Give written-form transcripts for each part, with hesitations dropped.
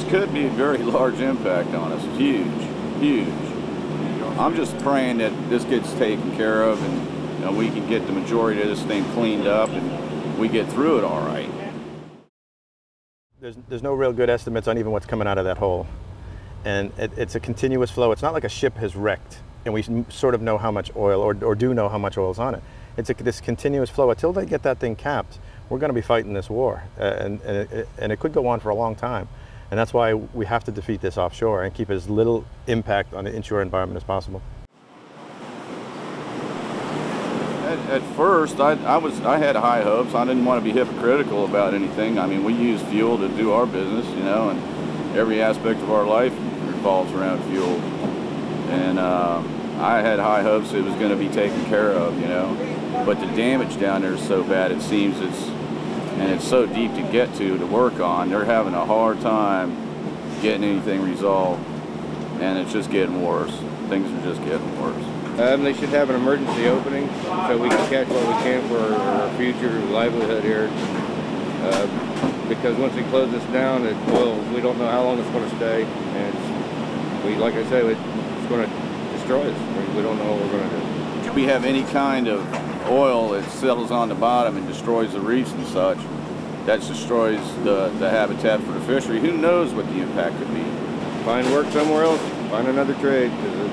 could be a very large impact on us. Huge, huge. I'm just praying that this gets taken care of and we can get the majority of this thing cleaned up and we get through it all right. There's no real good estimates on even what's coming out of that hole. And it's a continuous flow. It's not like a ship has wrecked and we sort of know how much oil or do know how much oil is on it. It's this continuous flow. Until they get that thing capped, we're going to be fighting this war. And it could go on for a long time. And that's why we have to defeat this offshore and keep as little impact on the inshore environment as possible. At first, I had high hopes. I didn't want to be hypocritical about anything. I mean, we use fuel to do our business, and every aspect of our life revolves around fuel. And I had high hopes it was going to be taken care of, But the damage down there is so bad, it seems it's so deep to get to work on. They're having a hard time getting anything resolved, and it's just getting worse. Things are just getting worse. They should have an emergency opening so we can catch what we can for our future livelihood here. Because once we close this down, we don't know how long it's going to stay, and like I said, it's going to destroy us. We don't know what we're going to do. If we have any kind of oil that settles on the bottom and destroys the reefs and such, that destroys the habitat for the fishery. Who knows what the impact could be? Find work somewhere else, find another trade, because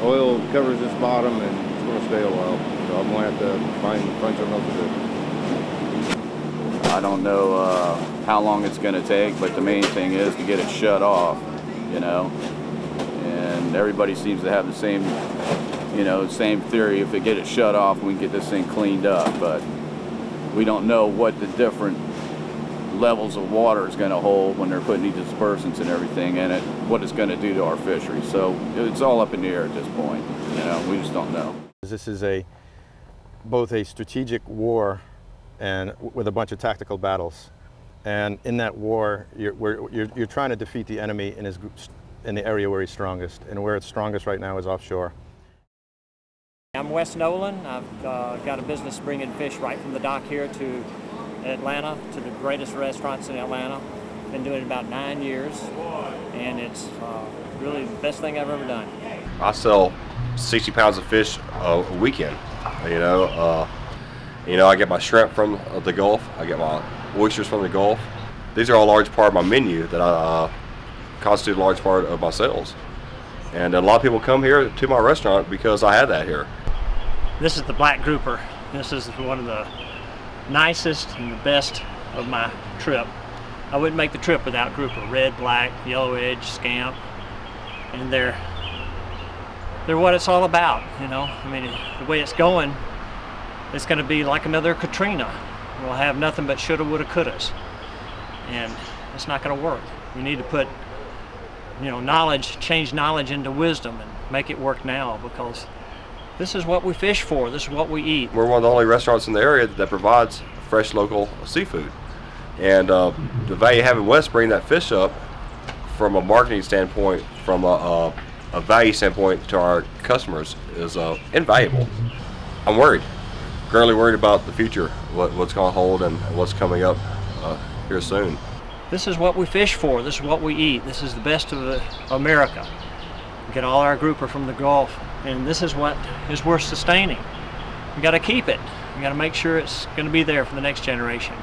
oil covers this bottom and it's going to stay a while. So I'm going to have to find something else to do. I don't know how long it's going to take, but the main thing is to get it shut off, and everybody seems to have the same same theory. If they get it shut off, we can get this thing cleaned up, but we don't know what the different levels of water is going to hold when they're putting these dispersants and everything in it, what it's going to do to our fishery. So it's all up in the air at this point. We just don't know. This is both a strategic war and with a bunch of tactical battles. And in that war, you're trying to defeat the enemy in the area where he's strongest. And where it's strongest right now is offshore. I'm Wes Nollan. I've got a business bringing fish right from the dock here to Atlanta, to the greatest restaurants in Atlanta. Been doing it about 9 years, and it's really the best thing I've ever done. I sell 60 pounds of fish a weekend. I get my shrimp from the Gulf. I get my oysters from the Gulf. These are all a large part of my menu that constitute a large part of my sales. And a lot of people come here to my restaurant because I have that here. This is the black grouper. This is one of the nicest and the best of my trip. I wouldn't make the trip without grouper. Red, black, yellow edge, scamp, and they're what it's all about. I mean, the way it's going, it's going to be like another Katrina. We'll have nothing but shoulda, woulda, couldas, and it's not going to work. We need to put change knowledge into wisdom and make it work now, because this is what we fish for. This is what we eat. We're one of the only restaurants in the area that provides fresh local seafood. And the value of having Wes bring that fish up from a marketing standpoint, from a value standpoint to our customers is invaluable. I'm worried, currently worried about the future, what's going to hold and what's coming up here soon. This is what we fish for. This is what we eat. This is the best of America. We get all our grouper from the Gulf, and this is what is worth sustaining. We got to keep it. We got to make sure it's going to be there for the next generation.